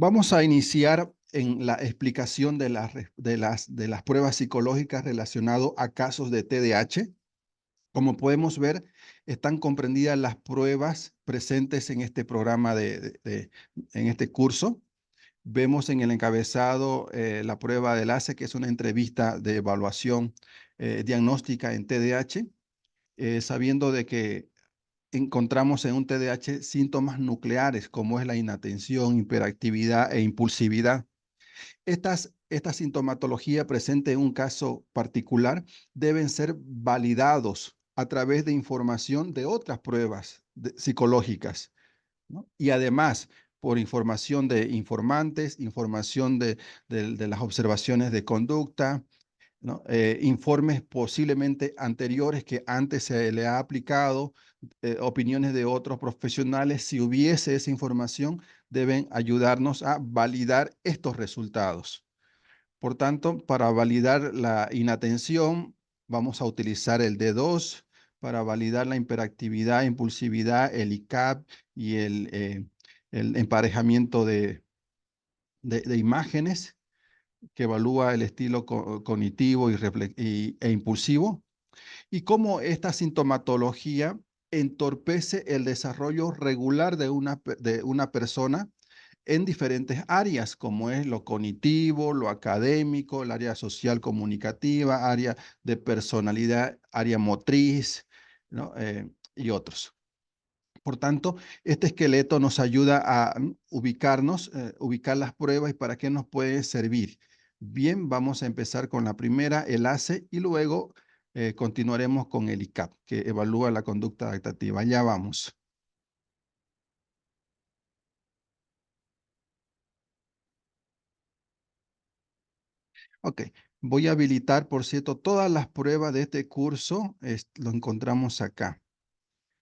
Vamos a iniciar en la explicación de las pruebas psicológicas relacionadas a casos de TDAH. Como podemos ver, están comprendidas las pruebas presentes en este programa, en este curso. Vemos en el encabezado la prueba del ACE, que es una entrevista de evaluación diagnóstica en TDAH, sabiendo de que encontramos en un TDAH síntomas nucleares como es la inatención, hiperactividad e impulsividad. Esta sintomatología presente en un caso particular deben ser validados a través de información de otras pruebas psicológicas, ¿no? Y además, por información de informantes, información de las observaciones de conducta, ¿no? Informes posiblemente anteriores que antes se le ha aplicado, opiniones de otros profesionales. Si hubiese esa información, deben ayudarnos a validar estos resultados. Por tanto, para validar la inatención, vamos a utilizar el D2. Para validar la hiperactividad, impulsividad, el ICAP y el emparejamiento de imágenes, que evalúa el estilo cognitivo e impulsivo, y cómo esta sintomatología entorpece el desarrollo regular de una persona en diferentes áreas, como es lo cognitivo, lo académico, el área social comunicativa, área de personalidad, área motriz, ¿no? Y otros. Por tanto, este esqueleto nos ayuda a ubicar las pruebas y para qué nos puede servir. Bien, vamos a empezar con la primera, el ACE, y luego continuaremos con el ICAP, que evalúa la conducta adaptativa. Ya vamos. Ok, voy a habilitar, por cierto, todas las pruebas de este curso, lo encontramos acá,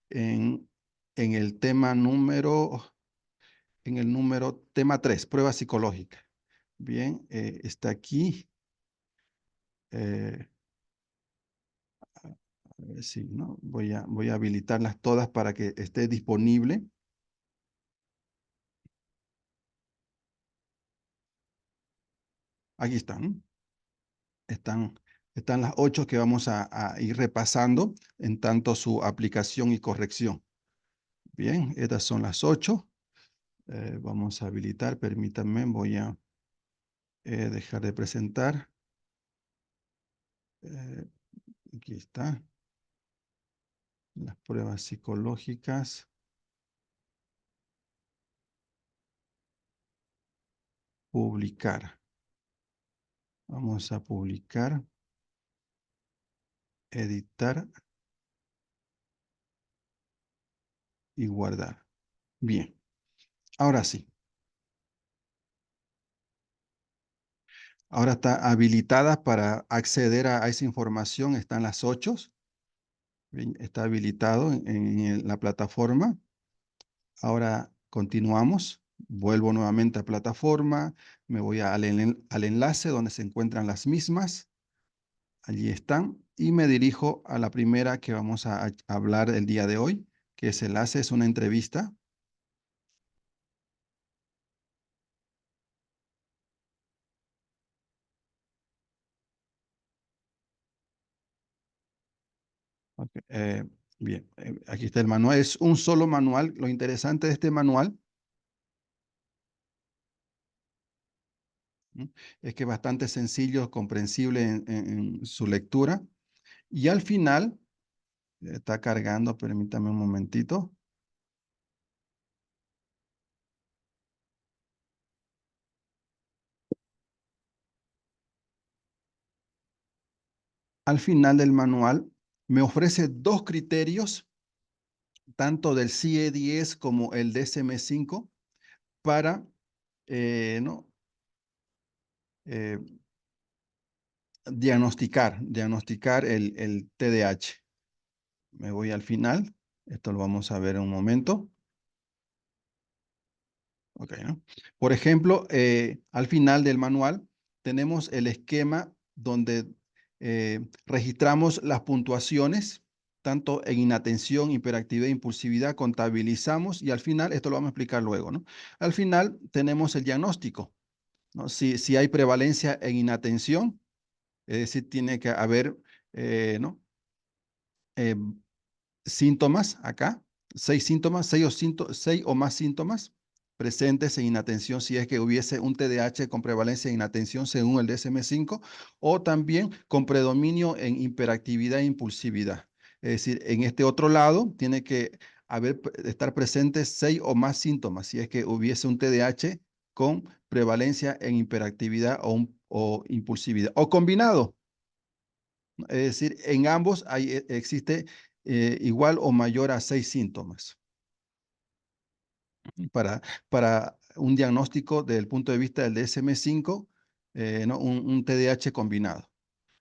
en, en el tema tema 3, prueba psicológica. Bien, está aquí. A ver si, ¿no? Voy a habilitarlas todas para que esté disponible. Aquí están. Están, están las 8 que vamos a ir repasando en tanto su aplicación y corrección. Bien, estas son las 8. Vamos a habilitar, permítanme, voy a dejar de presentar. Eh, Aquí está. Las pruebas psicológicas. Publicar. Vamos a publicar. Editar. Y guardar. Bien. Ahora sí. Ahora está habilitada para acceder a esa información. Están las 8. Bien, está habilitado en la plataforma. Ahora continuamos. Vuelvo nuevamente a plataforma. Me voy al enlace donde se encuentran las mismas. Allí están. Y me dirijo a la primera que vamos a hablar el día de hoy, que es el enlace, es una entrevista. Okay, bien, aquí está el manual. Es un solo manual. Lo interesante de este manual, ¿no?, es que es bastante sencillo, comprensible en su lectura. Y al final, está cargando, permítame un momentito. Al final del manual me ofrece 2 criterios, tanto del CIE-10 como el DSM-5, para ¿no?, eh, diagnosticar el TDAH. Me voy al final. Esto lo vamos a ver en un momento. Okay, ¿no? Por ejemplo, al final del manual tenemos el esquema donde registramos las puntuaciones tanto en inatención, hiperactividad e impulsividad, contabilizamos y al final, esto lo vamos a explicar luego, ¿no? Al final tenemos el diagnóstico, ¿no? Si hay prevalencia en inatención, es decir, tiene que haber, ¿no? Eh, síntomas acá, 6 síntomas, 6 o más síntomas presentes en inatención si es que hubiese un TDAH con prevalencia en inactención según el DSM-5 o también con predominio en hiperactividad e impulsividad. Es decir, en este otro lado tiene que estar presentes 6 o más síntomas si es que hubiese un TDAH con prevalencia en hiperactividad o impulsividad o combinado. Es decir, en ambos existe igual o mayor a 6 síntomas para un diagnóstico desde el punto de vista del DSM-5, ¿no? un TDAH combinado.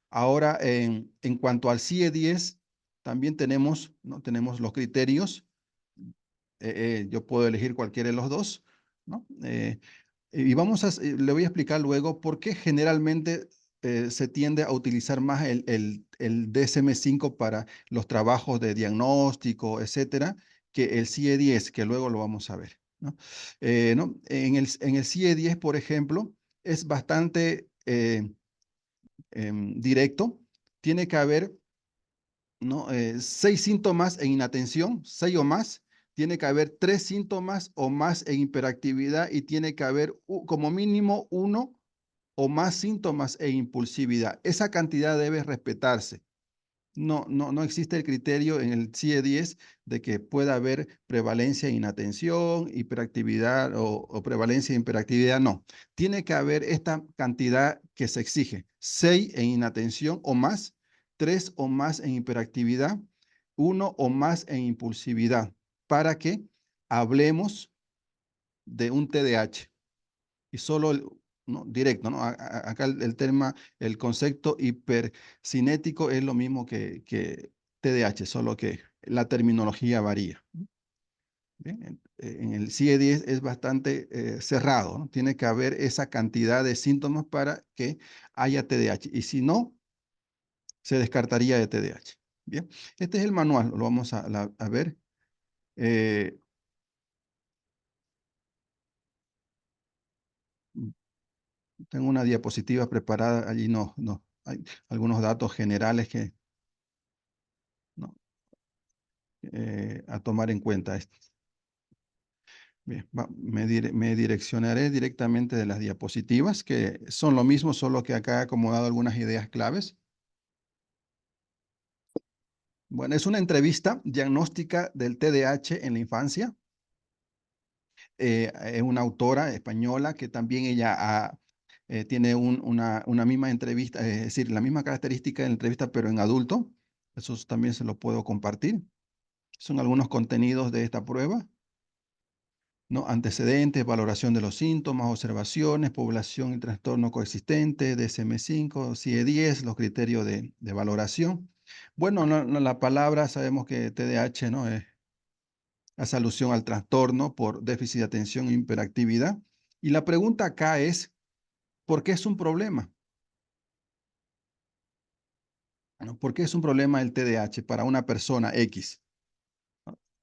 Ahora, en cuanto al CIE-10, también tenemos, ¿no? tenemos los criterios. Yo puedo elegir cualquiera de los dos, ¿no? Y le voy a explicar luego por qué generalmente se tiende a utilizar más el DSM-5 para los trabajos de diagnóstico, etcétera, que el CIE-10, que luego lo vamos a ver, ¿no? ¿No? En el CIE-10, por ejemplo, es bastante directo. Tiene que haber, ¿no? 6 síntomas en inatención, 6 o más. Tiene que haber 3 síntomas o más en hiperactividad y tiene que haber como mínimo 1 o más síntomas e impulsividad. Esa cantidad debe respetarse. No existe el criterio en el CIE-10 de que pueda haber prevalencia en inatención, hiperactividad o prevalencia en hiperactividad. No, tiene que haber esta cantidad que se exige. 6 en inatención o más, 3 o más en hiperactividad, 1 o más en impulsividad, para que hablemos de un TDAH y solo ¿no? directo, ¿no? Acá el tema, el concepto hipercinético es lo mismo que TDAH, solo que la terminología varía. Bien, en el CIE-10 es bastante cerrado, ¿no? Tiene que haber esa cantidad de síntomas para que haya TDAH y si no, se descartaría de TDAH. Bien, este es el manual, lo vamos a ver. Eh, Tengo una diapositiva preparada, allí no, hay algunos datos generales que no, a tomar en cuenta. Bien, me direccionaré directamente de las diapositivas, que son lo mismo, solo que acá he acomodado algunas ideas claves. Bueno, es una entrevista diagnóstica del TDAH en la infancia. Es una autora española que también tiene una misma entrevista, es decir, la misma característica de la entrevista, pero en adulto. Eso también se lo puedo compartir. Son algunos contenidos de esta prueba, ¿no? Antecedentes, valoración de los síntomas, observaciones, población y trastorno coexistente, DSM-5, CIE-10, los criterios de valoración. Bueno, la palabra sabemos que TDAH, ¿no? Hace alusión al trastorno por déficit de atención e hiperactividad. Y la pregunta acá es, ¿por qué es un problema? ¿No? ¿Por qué es un problema el TDAH para una persona X?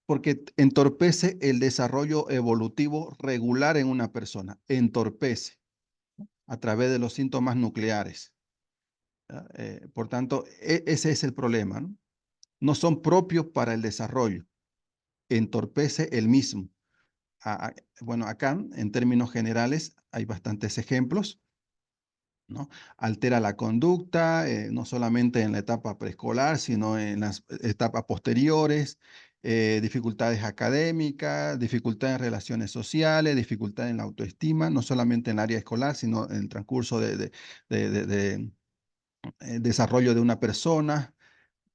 Porque entorpece el desarrollo evolutivo regular en una persona, entorpece a través de los síntomas nucleares. Por tanto, ese es el problema, ¿no? No son propios para el desarrollo, entorpece el mismo. Bueno, acá, en términos generales, hay bastantes ejemplos, ¿no? Altera la conducta, no solamente en la etapa preescolar, sino en las etapas posteriores, dificultades académicas, dificultades en relaciones sociales, dificultades en la autoestima, no solamente en el área escolar, sino en el transcurso de desarrollo de una persona,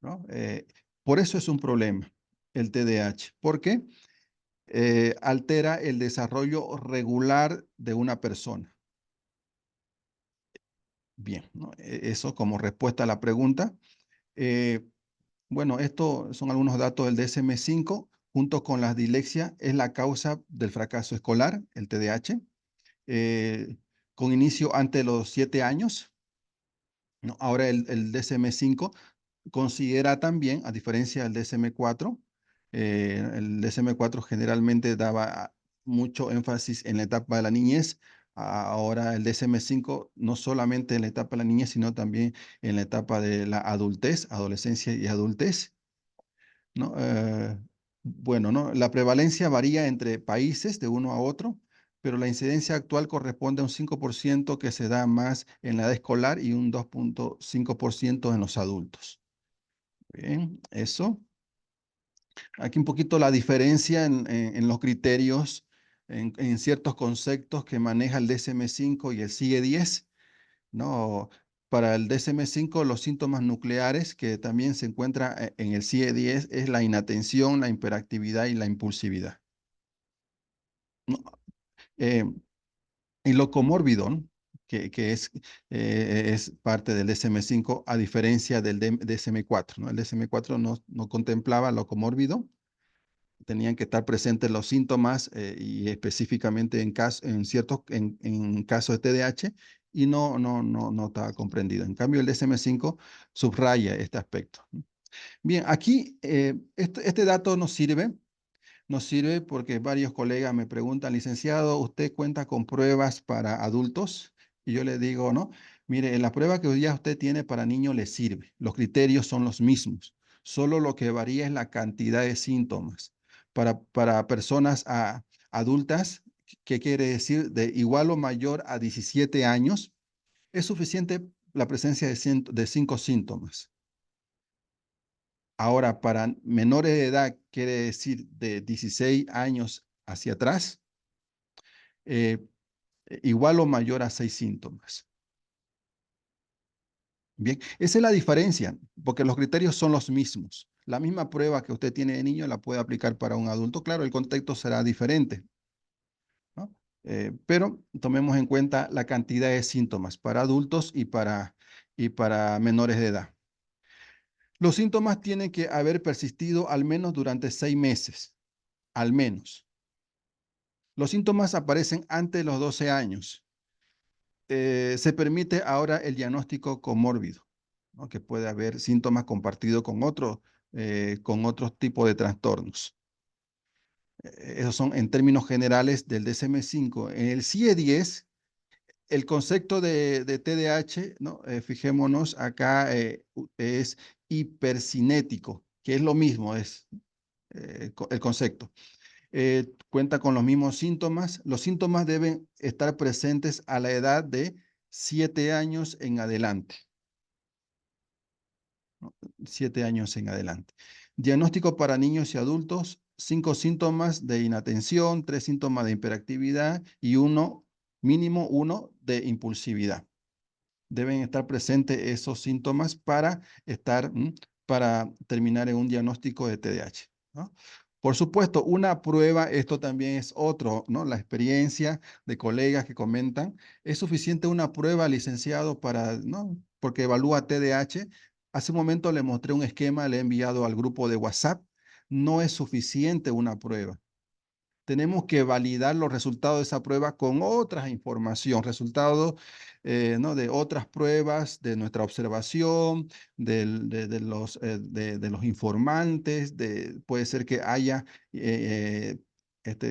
¿no? Por eso es un problema el TDAH, porque altera el desarrollo regular de una persona. Bien, ¿no? Eso como respuesta a la pregunta. Eh, bueno, estos son algunos datos del DSM-5, junto con la dislexia, es la causa del fracaso escolar, el TDAH, con inicio antes de los 7 años, ¿no? Ahora el DSM-5 considera también, a diferencia del DSM-4, el DSM-4 generalmente daba mucho énfasis en la etapa de la niñez. Ahora el DSM-5 no solamente en la etapa de la niñez, sino también en la etapa de la adultez, adolescencia y adultez, ¿no? Bueno, ¿no? La prevalencia varía entre países de uno a otro, pero la incidencia actual corresponde a un 5% que se da más en la edad escolar y un 2,5% en los adultos. Bien, eso. Aquí un poquito la diferencia en los criterios, en ciertos conceptos que maneja el DSM-5 y el CIE-10, ¿no? Para el DSM-5, los síntomas nucleares que también se encuentra en el CIE-10 es la inatención, la hiperactividad y la impulsividad, ¿no? Eh, y lo comórbido, ¿no? que es parte del DSM-5 a diferencia del DSM-4, ¿no? El DSM-4 no contemplaba lo comórbido, tenían que estar presentes los síntomas y específicamente en ciertos en casos de TDAH y no estaba comprendido. En cambio, el DSM-5 subraya este aspecto. Bien, aquí este dato nos sirve porque varios colegas me preguntan, licenciado, ¿usted cuenta con pruebas para adultos? Y yo le digo, no, mire, la prueba que hoy día usted tiene para niños le sirve. Los criterios son los mismos. Solo lo que varía es la cantidad de síntomas. Para personas adultas, ¿qué quiere decir? De igual o mayor a 17 años, es suficiente la presencia de 5 síntomas. Ahora, para menores de edad, quiere decir de 16 años hacia atrás, eh, igual o mayor a 6 síntomas. Bien, esa es la diferencia, porque los criterios son los mismos. La misma prueba que usted tiene de niño la puede aplicar para un adulto. Claro, el contexto será diferente, ¿no? Pero tomemos en cuenta la cantidad de síntomas para adultos y para menores de edad. Los síntomas tienen que haber persistido al menos durante 6 meses, al menos. Los síntomas aparecen antes de los 12 años. Se permite ahora el diagnóstico comórbido, ¿no? Que puede haber síntomas compartidos con otros tipos de trastornos. Esos son en términos generales del DSM-5. En el CIE-10, el concepto de TDAH, ¿no? Fijémonos acá, es hipercinético, que es lo mismo, es el concepto. Cuenta con los mismos síntomas. Los síntomas deben estar presentes a la edad de 7 años en adelante, ¿no? 7 años en adelante. Diagnóstico para niños y adultos: 5 síntomas de inatención, 3 síntomas de hiperactividad y mínimo uno de impulsividad. Deben estar presentes esos síntomas para terminar en un diagnóstico de TDAH, ¿no? Por supuesto, una prueba, esto también es otro, ¿no? La experiencia de colegas que comentan, ¿es suficiente una prueba, licenciado, ¿no? Porque evalúa TDAH? Hace un momento le mostré un esquema, le he enviado al grupo de WhatsApp. No es suficiente una prueba. Tenemos que validar los resultados de esa prueba con otras información, resultados, ¿no? De otras pruebas, de nuestra observación, de los informantes, puede ser que haya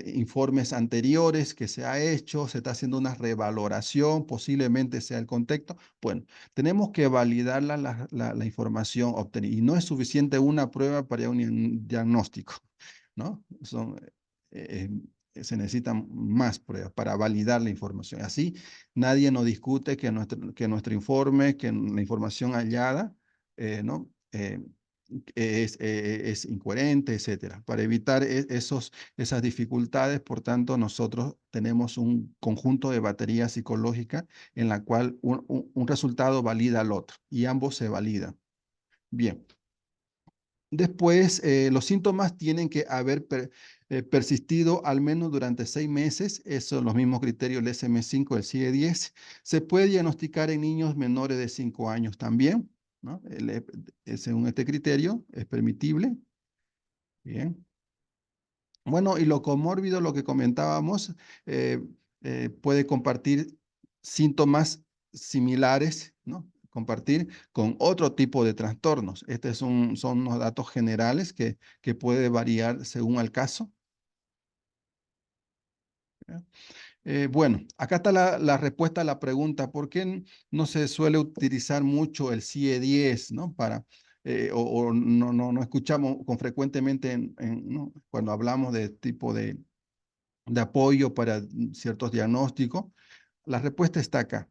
informes anteriores que se ha hecho, se está haciendo una revaloración, posiblemente sea el contexto. Bueno, tenemos que validar la información obtenida y no es suficiente una prueba para un diagnóstico, ¿no? Eh, Se necesitan más pruebas para validar la información. Así, nadie nos discute que nuestro informe, que la información hallada, ¿no? Es incoherente, etcétera. Para evitar esas dificultades, por tanto, nosotros tenemos un conjunto de batería psicológica en la cual un resultado valida al otro y ambos se validan. Bien. Después, los síntomas tienen que haber persistido al menos durante 6 meses. Esos son los mismos criterios del SM5, el CIE-10. Se puede diagnosticar en niños menores de 5 años también, ¿no? Según este criterio, es permitible. Bien. Bueno, y lo comórbido, lo que comentábamos, puede compartir síntomas similares, ¿no? compartir con otro tipo de trastornos. Estos son unos datos generales que puede variar según el caso. Bueno, acá está la respuesta a la pregunta, ¿por qué no se suele utilizar mucho el CIE-10, ¿no? O no escuchamos con frecuentemente ¿no? Cuando hablamos de tipo de apoyo para ciertos diagnósticos? La respuesta está acá.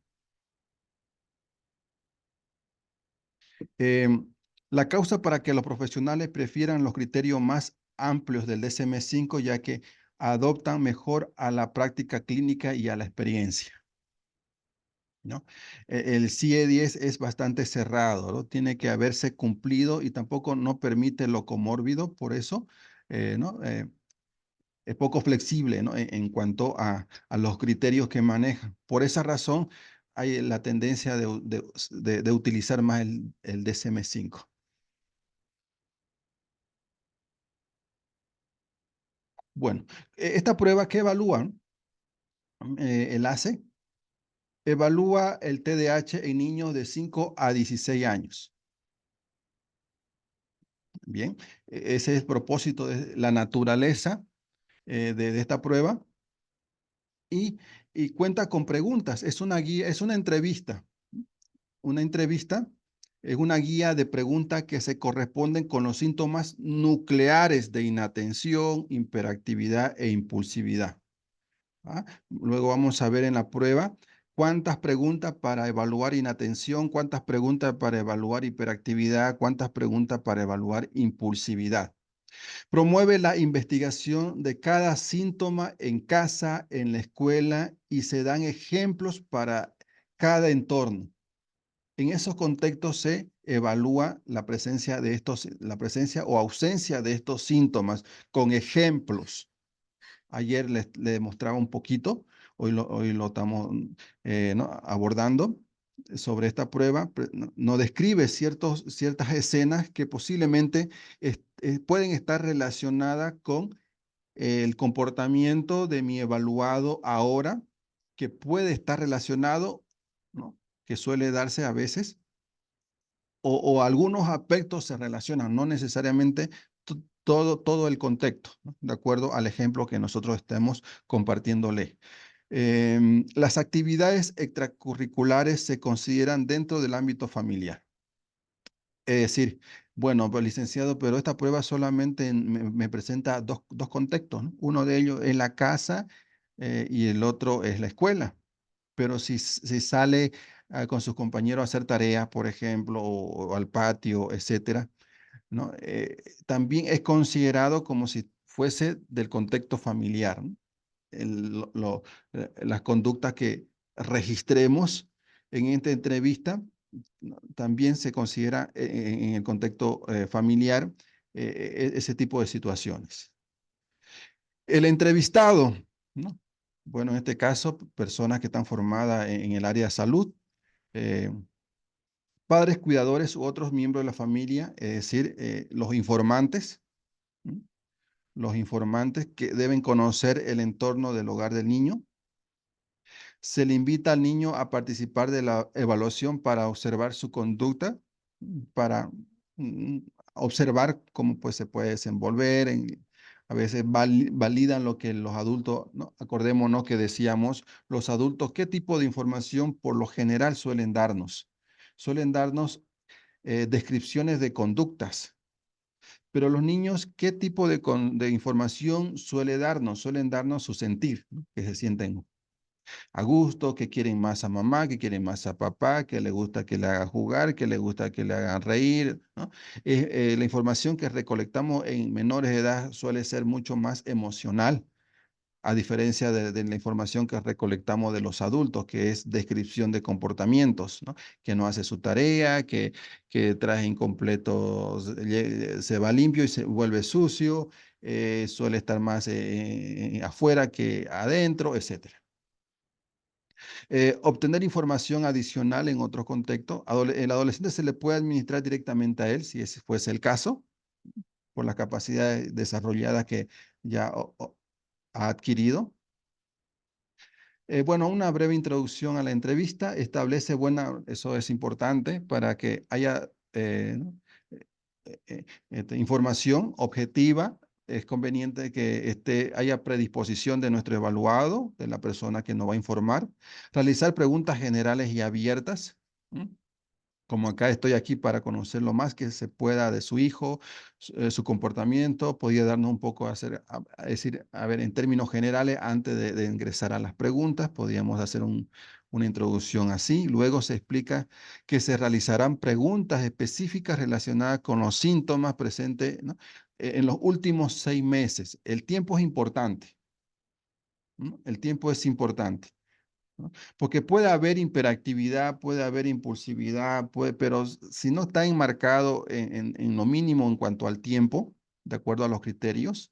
Em, la causa para que los profesionales prefieran los criterios más amplios del DSM-5, ya que adoptan mejor a la práctica clínica y a la experiencia, ¿no? El CIE-10 es bastante cerrado, ¿no? Tiene que haberse cumplido y tampoco no permite lo comórbido, por eso, ¿no? Es poco flexible, ¿no? En cuanto a los criterios que maneja. Por esa razón, hay la tendencia de utilizar más el DSM-5. Bueno, esta prueba que evalúa el ACE, evalúa el TDAH en niños de 5 a 16 años. Bien, ese es el propósito de la naturaleza de esta prueba y, y cuenta con preguntas. Es una guía, es una entrevista. Una entrevista es una guía de preguntas que se corresponden con los síntomas nucleares de inatención, hiperactividad e impulsividad. ¿Ah? Luego vamos a ver en la prueba cuántas preguntas para evaluar inatención, cuántas preguntas para evaluar hiperactividad, cuántas preguntas para evaluar impulsividad. Promueve la investigación de cada síntoma en casa, en la escuela y se dan ejemplos para cada entorno. En esos contextos se evalúa la presencia o ausencia de estos síntomas con ejemplos. Ayer le demostraba un poquito, hoy lo estamos ¿no? abordando sobre esta prueba. Nos describe ciertas escenas que posiblemente pueden estar relacionadas con el comportamiento de mi evaluado ahora, que puede estar relacionado, ¿no? Que suele darse a veces o algunos aspectos se relacionan, no necesariamente todo el contexto, ¿no? De acuerdo al ejemplo que nosotros estemos compartiéndole. Las actividades extracurriculares se consideran dentro del ámbito familiar. Es decir, bueno, pues, licenciado, pero esta prueba solamente me presenta dos contextos, ¿no? Uno de ellos es la casa y el otro es la escuela. Pero si sale con sus compañeros a hacer tareas, por ejemplo, o al patio, etcétera, ¿no? También es considerado como si fuese del contexto familiar, ¿no? Las conductas que registremos en esta entrevista, ¿no? También se considera en el contexto familiar ese tipo de situaciones. El entrevistado, ¿no? Bueno, en este caso, personas que están formadas en el área de salud, eh, padres, cuidadores u otros miembros de la familia, es decir, los informantes, ¿no? Los informantes que deben conocer el entorno del hogar del niño. Se le invita al niño a participar de la evaluación para observar su conducta, para mm, observar cómo pues, se puede desenvolver. A veces validan lo que los adultos, ¿no? Acordémonos que decíamos, los adultos, ¿qué tipo de información por lo general suelen darnos? Suelen darnos descripciones de conductas. Pero los niños, ¿qué tipo de información suele darnos? Suelen darnos su sentir, ¿no? Que se sienten a gusto, que quieren más a mamá, que quieren más a papá, que le gusta que le haga jugar, que le gusta que le hagan reír, ¿no? La información que recolectamos en menores de edad suele ser mucho más emocional, a diferencia de la información que recolectamos de los adultos, que es descripción de comportamientos, ¿no? Que no hace su tarea, que trae incompleto, se va limpio y se vuelve sucio, suele estar más afuera que adentro, etcétera. Obtener información adicional en otro contexto. El adolescente se le puede administrar directamente a él, si ese fuese el caso, por las capacidades desarrolladas que ya ha adquirido. Bueno, una breve introducción a la entrevista establece eso es importante para que haya ¿no? Información objetiva. Es conveniente que haya predisposición de nuestro evaluado, de la persona que nos va a informar. Realizar preguntas generales y abiertas. ¿M? Como acá estoy aquí para conocer lo más que se pueda de su hijo, su comportamiento, podría darnos un poco a decir, a ver, en términos generales, antes de ingresar a las preguntas, podríamos hacer una introducción así. Luego se explica que se realizarán preguntas específicas relacionadas con los síntomas presentes, ¿no? En los últimos 6 meses. El tiempo es importante, ¿no? El tiempo es importante, ¿no? Porque puede haber hiperactividad, puede haber impulsividad, pero si no está enmarcado en lo mínimo en cuanto al tiempo, de acuerdo a los criterios,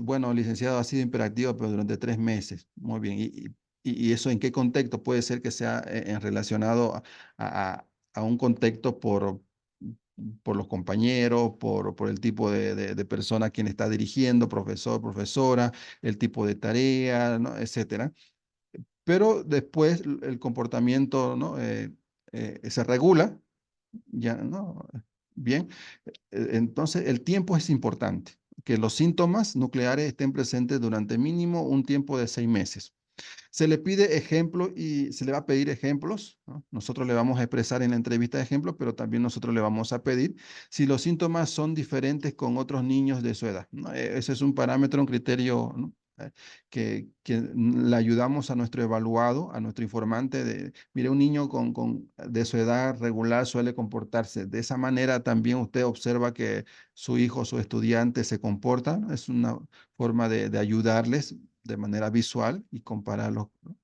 bueno, licenciado ha sido hiperactivo, pero durante 3 meses, muy bien. ¿Y eso en qué contexto? Puede ser que sea relacionado a un contexto por los compañeros, por el tipo de persona a quien está dirigiendo, profesor, profesora, el tipo de tarea, ¿no? Etcétera. Pero después el comportamiento, ¿no? Se regula, ya, ¿no? Bien, entonces el tiempo es importante, que los síntomas nucleares estén presentes durante mínimo un tiempo de 6 meses. Se le pide ejemplo y se le va a pedir ejemplos, ¿no? Nosotros le vamos a expresar en la entrevista ejemplos, pero también nosotros le vamos a pedir si los síntomas son diferentes con otros niños de su edad, ¿no? Ese es un parámetro, un criterio, ¿no? Que le ayudamos a nuestro evaluado, a nuestro informante mire, un niño de su edad regular suele comportarse. De esa manera también usted observa que su hijo, su estudiante se comporta, ¿no? Es una forma de ayudarles de manera visual y compararlos, ¿no?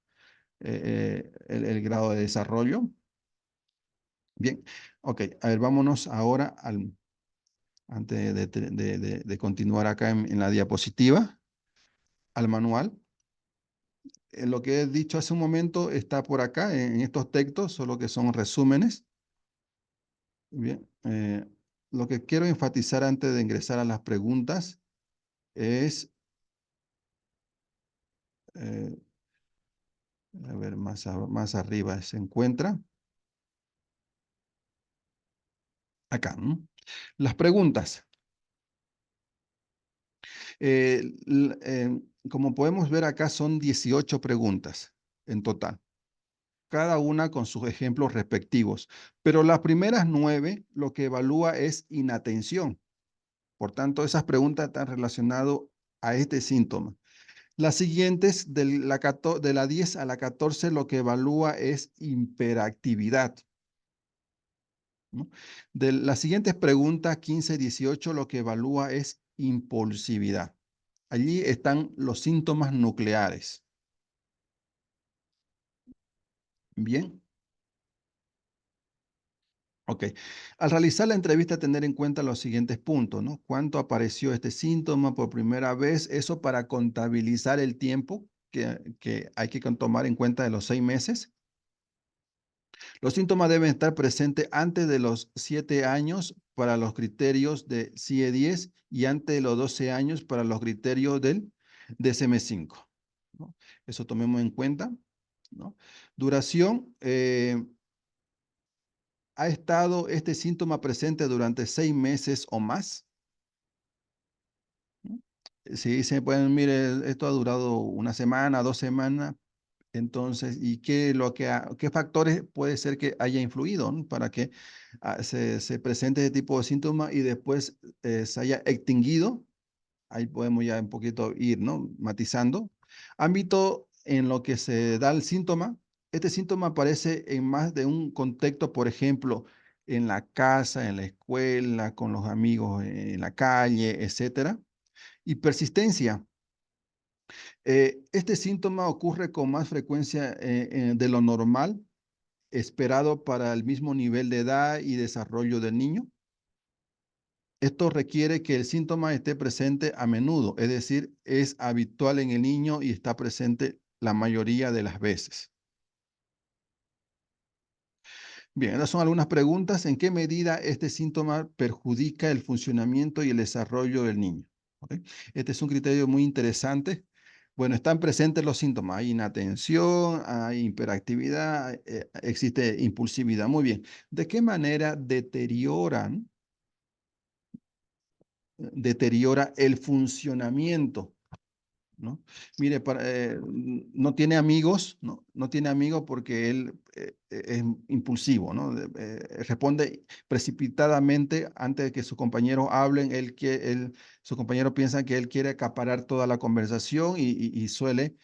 El grado de desarrollo. Bien, ok, a ver, vámonos ahora antes de continuar acá en la diapositiva, al manual. Lo que he dicho hace un momento está por acá en estos textos, solo que son resúmenes. Bien, lo que quiero enfatizar antes de ingresar a las preguntas es, eh, a ver, más arriba se encuentra, acá, ¿no? Las preguntas. Como podemos ver acá, son 18 preguntas en total, cada una con sus ejemplos respectivos. Pero las primeras 9 lo que evalúa es inatención. Por tanto, esas preguntas están relacionadas a este síntoma. Las siguientes, de la 10 a la 14, lo que evalúa es hiperactividad, ¿no? De las siguientes preguntas, 15 y 18, lo que evalúa es impulsividad. Allí están los síntomas nucleares. Bien, ok. Al realizar la entrevista, tener en cuenta los siguientes puntos, ¿no? ¿Cuánto apareció este síntoma por primera vez? Eso para contabilizar el tiempo que hay que tomar en cuenta de los 6 meses. Los síntomas deben estar presentes antes de los 7 años para los criterios de CIE-10 y antes de los 12 años para los criterios del DSM-5, ¿no? Eso tomemos en cuenta, ¿no? Duración, ¿ha estado este síntoma presente durante 6 meses o más? ¿No? Si dicen, pues mire, esto ha durado una semana, 2 semanas, entonces, ¿y qué factores puede ser que haya influido, ¿no? Para que se presente ese tipo de síntomas y después se haya extinguido? Ahí podemos ya un poquito ir, ¿no? Matizando. Ámbito en lo que se da el síntoma. Este síntoma aparece en más de un contexto, por ejemplo, en la casa, en la escuela, con los amigos en la calle, etcétera. Y persistencia. Este síntoma ocurre con más frecuencia de lo normal, esperado para el mismo nivel de edad y desarrollo del niño. Esto requiere que el síntoma esté presente a menudo, es decir, es habitual en el niño y está presente la mayoría de las veces. Bien, estas son algunas preguntas. ¿En qué medida este síntoma perjudica el funcionamiento y el desarrollo del niño? ¿Ok? Este es un criterio muy interesante Bueno, están presentes los síntomas. Hay inatención, hay hiperactividad, existe impulsividad. Muy bien. ¿De qué manera deteriora el funcionamiento? ¿No? Mire, no tiene amigos, ¿no? No tiene amigos porque él es impulsivo, ¿no? Responde precipitadamente antes de que sus compañeros hablen, sus compañeros piensan que él quiere acaparar toda la conversación y suele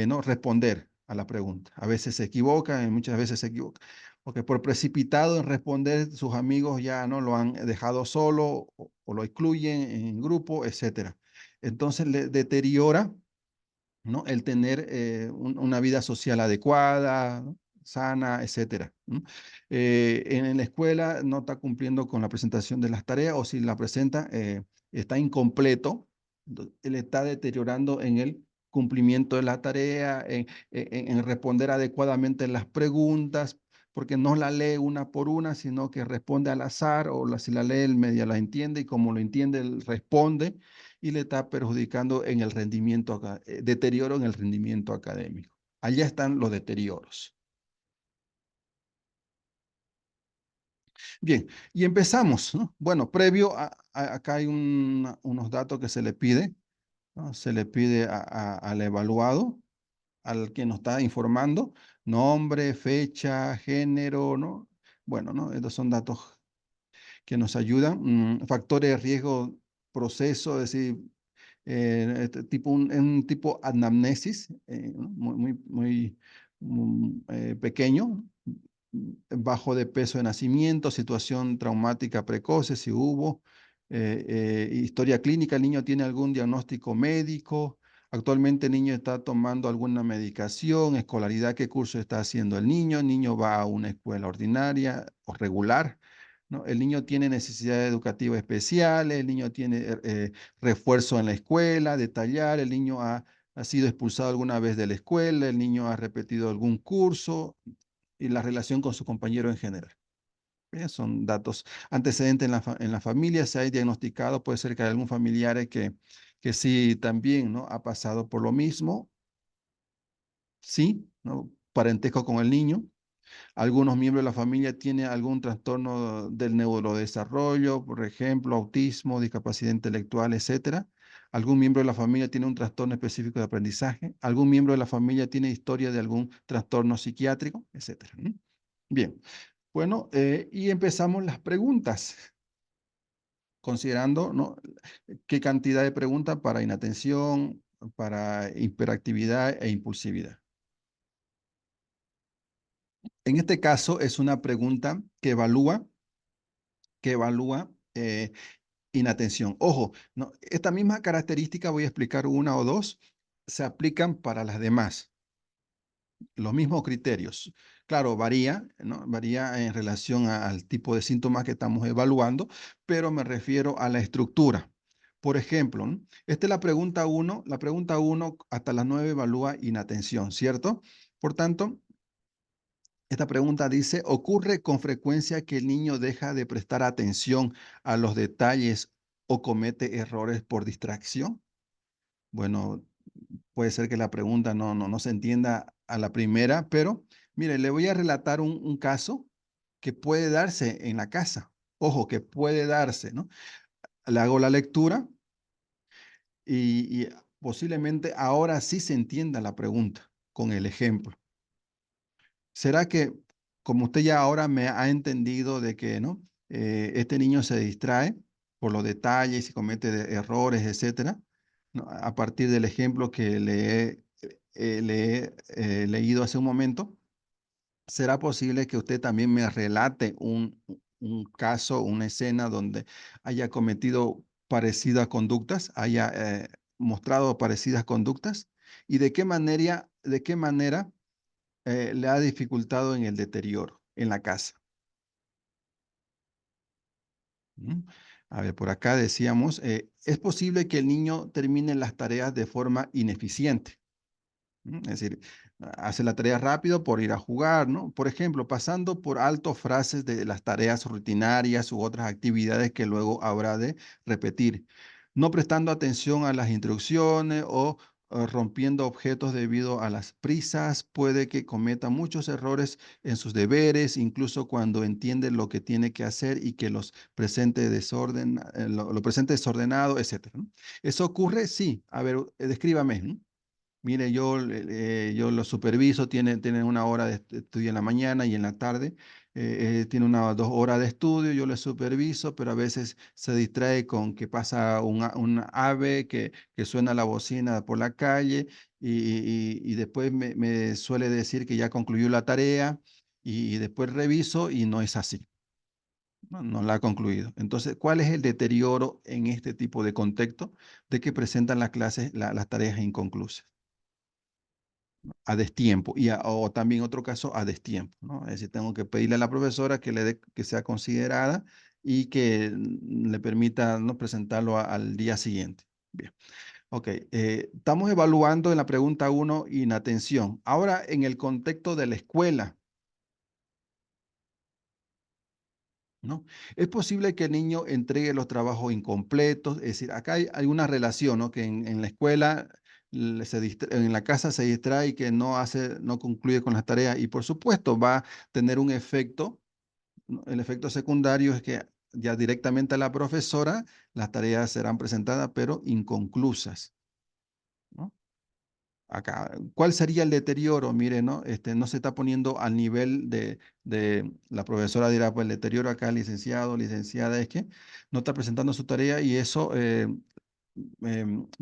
¿no? responder a la pregunta. A veces se equivoca, y muchas veces se equivoca. Porque por precipitado en responder, sus amigos ya no lo han dejado solo o lo excluyen en grupo, etcétera. Entonces le deteriora, ¿no? El tener una vida social adecuada, ¿no? Sana, etcétera, ¿no? En la escuela no está cumpliendo con la presentación de las tareas o si la presenta está incompleto, él está deteriorando en el cumplimiento de la tarea, en responder adecuadamente las preguntas, porque no la lee una por una, sino que responde al azar o si la lee, él media la entiende y como lo entiende, él responde y le está perjudicando en el rendimiento, deterioro en el rendimiento académico. Allá están los deterioros. Bien, y empezamos, ¿no? Bueno, previo acá hay unos datos que se le pide, ¿no? Se le pide al evaluado, al que nos está informando, nombre, fecha, género, ¿no? Bueno, ¿no? Estos son datos que nos ayudan. Factores de riesgo, proceso, es decir, un tipo anamnesis, ¿no? Muy pequeño, bajo de peso de nacimiento, situación traumática precoce, si hubo, historia clínica, el niño tiene algún diagnóstico médico, actualmente el niño está tomando alguna medicación, escolaridad, qué curso está haciendo el niño va a una escuela ordinaria o regular, ¿no? El niño tiene necesidades educativas especiales, el niño tiene refuerzo en la escuela, detallar, el niño ha sido expulsado alguna vez de la escuela, el niño ha repetido algún curso y la relación con su compañero en general. Son datos antecedentes en la familia, si hay diagnosticado, puede ser que hay algún familiar que sí también, ¿no? Ha pasado por lo mismo, sí, ¿no? Parentesco con el niño. Algunos miembros de la familia tienen algún trastorno del neurodesarrollo, por ejemplo, autismo, discapacidad intelectual, etcétera. Algún miembro de la familia tiene un trastorno específico de aprendizaje. Algún miembro de la familia tiene historia de algún trastorno psiquiátrico, etcétera. Bien, bueno, y empezamos las preguntas, considerando, ¿no? qué cantidad de preguntas para inatención, para hiperactividad e impulsividad. En este caso es una pregunta que evalúa inatención. Ojo, no, esta misma característica, voy a explicar una o dos, se aplican para las demás. Los mismos criterios. Claro, varía, ¿no? Varía en relación al tipo de síntomas que estamos evaluando, pero me refiero a la estructura. Por ejemplo, ¿no? Esta es la pregunta 1. La pregunta 1 hasta las 9 evalúa inatención, ¿cierto? Por tanto, esta pregunta dice, ¿ocurre con frecuencia que el niño deja de prestar atención a los detalles o comete errores por distracción? Bueno, puede ser que la pregunta no se entienda a la primera, pero mire, le voy a relatar un caso que puede darse en la casa. Ojo, que puede darse, ¿no? Le hago la lectura y posiblemente ahora sí se entienda la pregunta con el ejemplo. ¿Será que, como usted ya ahora me ha entendido de que, ¿no? Este niño se distrae por los detalles y comete errores, etcétera, ¿no? A partir del ejemplo que le he leído hace un momento, ¿será posible que usted también me relate un caso, una escena donde haya cometido parecidas conductas, haya mostrado parecidas conductas? ¿Y de qué manera le ha dificultado en el deterioro en la casa? ¿Mm? A ver, por acá decíamos, es posible que el niño termine las tareas de forma ineficiente. Es decir, hace la tarea rápido por ir a jugar, ¿no? Por ejemplo, pasando por alto frases de las tareas rutinarias u otras actividades que luego habrá de repetir, no prestando atención a las instrucciones o rompiendo objetos debido a las prisas, puede que cometa muchos errores en sus deberes, incluso cuando entiende lo que tiene que hacer y que los presente lo presente desordenado, etcétera, ¿no? ¿Eso ocurre? Sí. A ver, descríbame, ¿no? Mire, yo lo superviso, tiene una hora de estudio en la mañana y en la tarde, tiene una o 2 horas de estudio, yo le superviso, pero a veces se distrae con que pasa un ave que suena la bocina por la calle y después me suele decir que ya concluyó la tarea y después reviso y no es así, no la ha concluido. Entonces, ¿cuál es el deterioro en este tipo de contexto de que presentan las clases, las tareas inconclusas? A destiempo o también otro caso a destiempo, ¿no? Es decir, tengo que pedirle a la profesora que le dé, que sea considerada y que le permita, ¿no?, presentarlo al día siguiente. Bien, ok. Estamos evaluando en la pregunta uno inatención. Ahora, en el contexto de la escuela, ¿no? Es posible que el niño entregue los trabajos incompletos, es decir, acá hay una relación, ¿no? Que en la escuela, en la casa se distrae y que no concluye con las tareas y por supuesto va a tener un efecto, ¿no? El efecto secundario es que ya directamente a la profesora las tareas serán presentadas pero inconclusas, ¿no? Acá, ¿cuál sería el deterioro? Mire, ¿no? No se está poniendo al nivel de la profesora dirá, pues el deterioro acá, licenciado, licenciada, es que no está presentando su tarea y eso,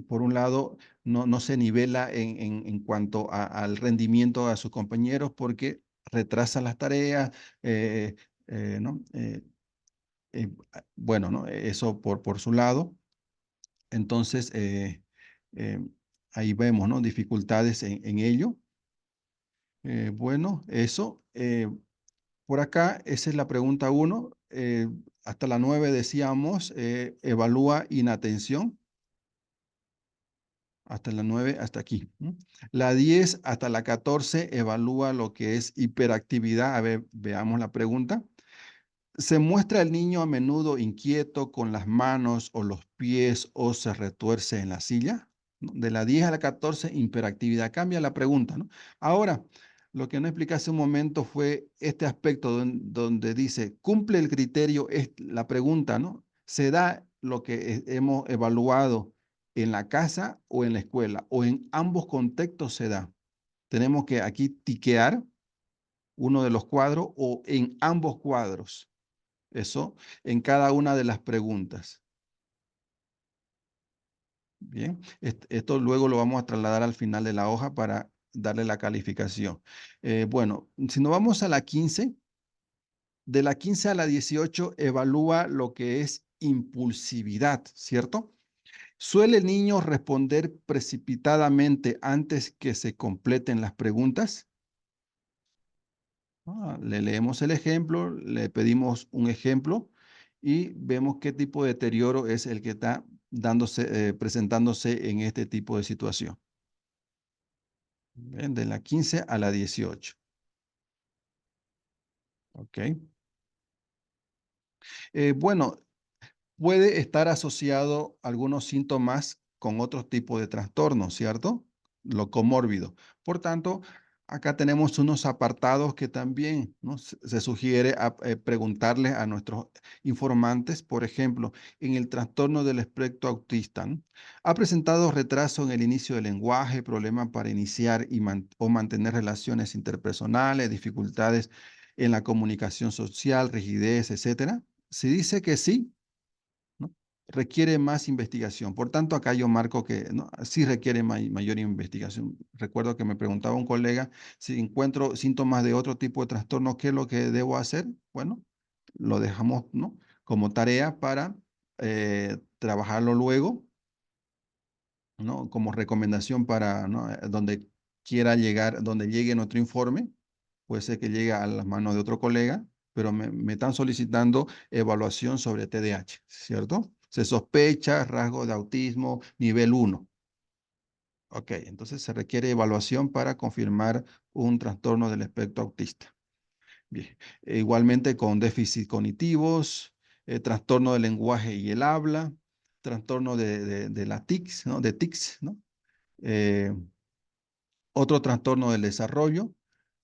por un lado, no se nivela en cuanto al rendimiento a sus compañeros porque retrasa las tareas, ¿no? Bueno, ¿no? Eso por su lado. Entonces, eh, ahí vemos, ¿no?, dificultades en ello. Bueno, eso. Por acá, esa es la pregunta uno. Hasta la 9 decíamos, evalúa inatención. Hasta la 9, hasta aquí. ¿M? La 10 hasta la 14 evalúa lo que es hiperactividad. A ver, veamos la pregunta. ¿Se muestra el niño a menudo inquieto con las manos o los pies o se retuerce en la silla? ¿No? De la 10 a la 14, hiperactividad. Cambia la pregunta, ¿no? Ahora, lo que no expliqué hace un momento fue este aspecto donde dice, ¿cumple el criterio? Es la pregunta, ¿no? ¿Se da lo que hemos evaluado en la casa o en la escuela? ¿O en ambos contextos se da? Tenemos que aquí tiquear uno de los cuadros o en ambos cuadros. Eso en cada una de las preguntas. Bien, esto luego lo vamos a trasladar al final de la hoja para darle la calificación. Bueno, si nos vamos a la 15, de la 15 a la 18 evalúa lo que es impulsividad, ¿cierto? ¿Suele el niño responder precipitadamente antes que se completen las preguntas? Le leemos el ejemplo, le pedimos un ejemplo y vemos qué tipo de deterioro es el que está presentándose en este tipo de situación. ¿Ven? De la 15 a la 18. ¿Ok? Bueno, puede estar asociado algunos síntomas con otros tipos de trastornos, ¿cierto? Lo comórbido. Por tanto, acá tenemos unos apartados que también, ¿no?, se sugiere preguntarle a nuestros informantes, por ejemplo, en el trastorno del espectro autista, ¿no? ¿Ha presentado retraso en el inicio del lenguaje, problema para iniciar o mantener relaciones interpersonales, dificultades en la comunicación social, rigidez, etcétera? Si dice que sí, ¿no?, requiere más investigación. Por tanto, acá yo marco que, ¿no?, sí requiere mayor investigación. Recuerdo que me preguntaba un colega, si encuentro síntomas de otro tipo de trastorno, ¿qué es lo que debo hacer? Bueno, lo dejamos, ¿no?, como tarea para trabajarlo luego, ¿no?, como recomendación para, ¿no?, donde quiera llegar, donde llegue nuestro informe, puede ser que llegue a las manos de otro colega, pero me están solicitando evaluación sobre TDAH, ¿cierto? Se sospecha rasgo de autismo nivel 1. Ok, entonces se requiere evaluación para confirmar un trastorno del espectro autista. Bien, igualmente con déficit cognitivos, trastorno del lenguaje y el habla, trastorno de la tics, ¿no? De tics, ¿no? Eh, Otro trastorno del desarrollo,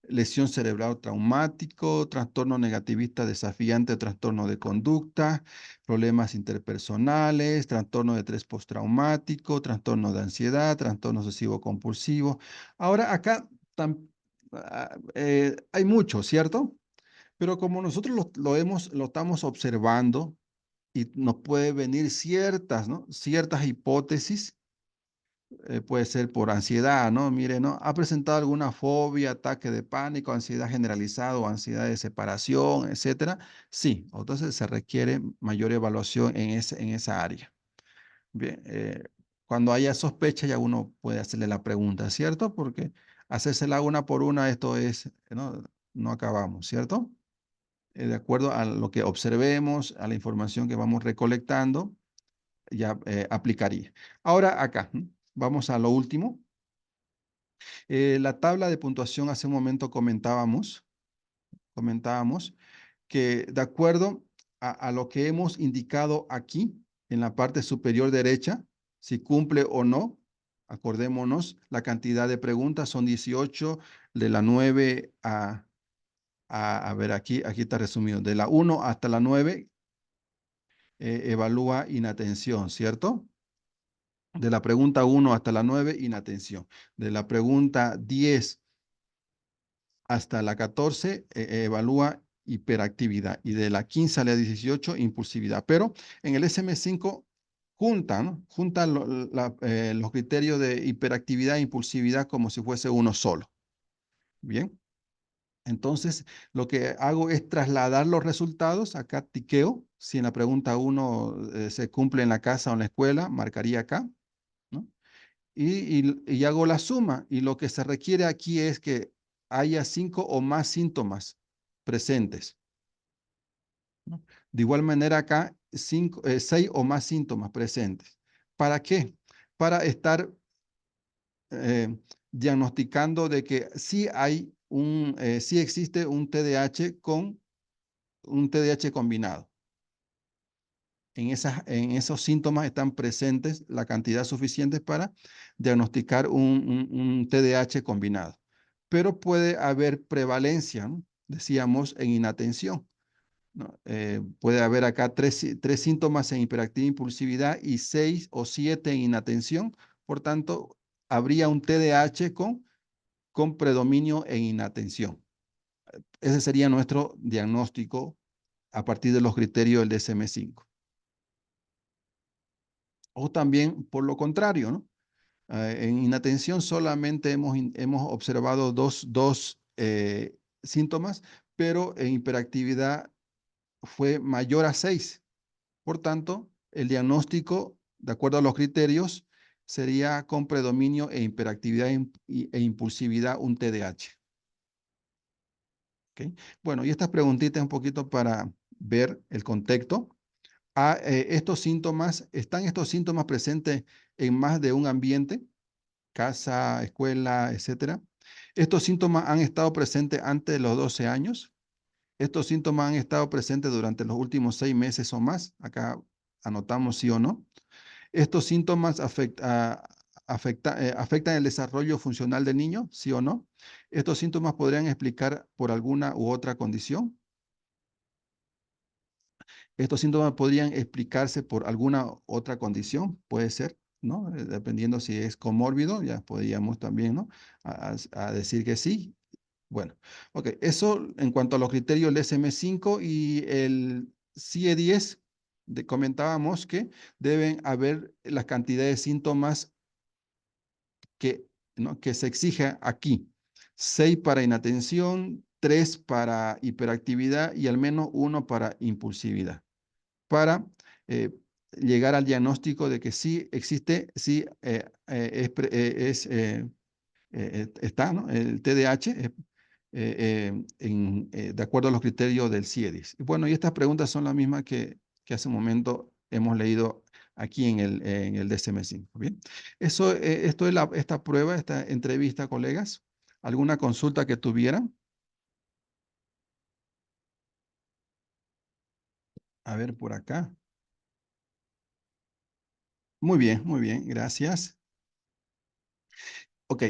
lesión cerebral traumático, trastorno negativista desafiante, trastorno de conducta, problemas interpersonales, trastorno de estrés postraumático, trastorno de ansiedad, trastorno obsesivo compulsivo. Ahora acá hay mucho, ¿cierto? Pero como nosotros lo estamos observando y nos puede venir ciertas, ¿no? Ciertas hipótesis, puede ser por ansiedad, ¿no? Mire, ¿no? ¿Ha presentado alguna fobia, ataque de pánico, ansiedad generalizada o ansiedad de separación, etcétera? Sí, entonces se requiere mayor evaluación en esa área. Bien, cuando haya sospecha ya uno puede hacerle la pregunta, ¿cierto? Porque hacérsela una por una, esto es, ¿no? No acabamos, ¿cierto? De acuerdo a lo que observemos, a la información que vamos recolectando, ya aplicaría. Ahora acá, vamos a lo último. La tabla de puntuación hace un momento comentábamos que de acuerdo a lo que hemos indicado aquí en la parte superior derecha, si cumple o no, acordémonos, la cantidad de preguntas son 18, de la 9 a ver, aquí está resumido, de la 1 hasta la 9 evalúa inatención, ¿cierto? De la pregunta 1 hasta la 9 inatención. De la pregunta 10 hasta la 14 evalúa hiperactividad y de la 15 a la 18 impulsividad. Pero en el SM5 juntan, ¿no? Juntan los criterios de hiperactividad e impulsividad como si fuese uno solo. Bien. Entonces, lo que hago es trasladar los resultados, acá tiqueo, si en la pregunta 1 se cumple en la casa o en la escuela, marcaría acá, ¿no? Y hago la suma, y lo que se requiere aquí es que haya 5 o más síntomas presentes, ¿no? De igual manera acá, 6 o más síntomas presentes. ¿Para qué? Para estar eh, diagnosticando de que sí existe un TDAH con un TDAH combinado. En esos síntomas están presentes la cantidad suficiente para diagnosticar un TDAH combinado. Pero puede haber prevalencia, ¿no? Decíamos, en inatención, ¿no? Puede haber acá tres síntomas en hiperactividad e impulsividad y 6 o 7 en inatención. Por tanto, habría un TDAH con predominio en inatención. Ese sería nuestro diagnóstico a partir de los criterios del DSM-5. O también por lo contrario, ¿no? En inatención solamente hemos observado dos síntomas, pero en hiperactividad fue mayor a 6. Por tanto, el diagnóstico, de acuerdo a los criterios, sería con predominio en hiperactividad e impulsividad un TDAH. ¿Ok? Bueno, y estas preguntitas un poquito para ver el contexto. ¿Están estos síntomas presentes en más de un ambiente? Casa, escuela, etcétera. Estos síntomas han estado presentes antes de los 12 años. Estos síntomas han estado presentes durante los últimos 6 meses o más. Acá anotamos sí o no. Estos síntomas afectan el desarrollo funcional del niño, sí o no. Estos síntomas podrían explicar por alguna u otra condición. Estos síntomas podrían explicarse por alguna otra condición, puede ser, ¿no? Dependiendo si es comórbido, ya podríamos también, ¿no? A decir que sí. Bueno, ok, eso en cuanto a los criterios del DSM-5 y el CIE-10, comentábamos que deben haber la cantidad de síntomas que, ¿no? que se exige aquí. 6 para inatención, 3 para hiperactividad y al menos 1 para impulsividad para llegar al diagnóstico de que sí existe, sí está, ¿no? El TDAH de acuerdo a los criterios del CIEDIS. Bueno, y estas preguntas son las mismas que hace un momento hemos leído aquí en el DSM-5. Bien, esto es esta prueba, esta entrevista, colegas. ¿Alguna consulta que tuvieran? A ver, por acá. Muy bien, gracias. Ok,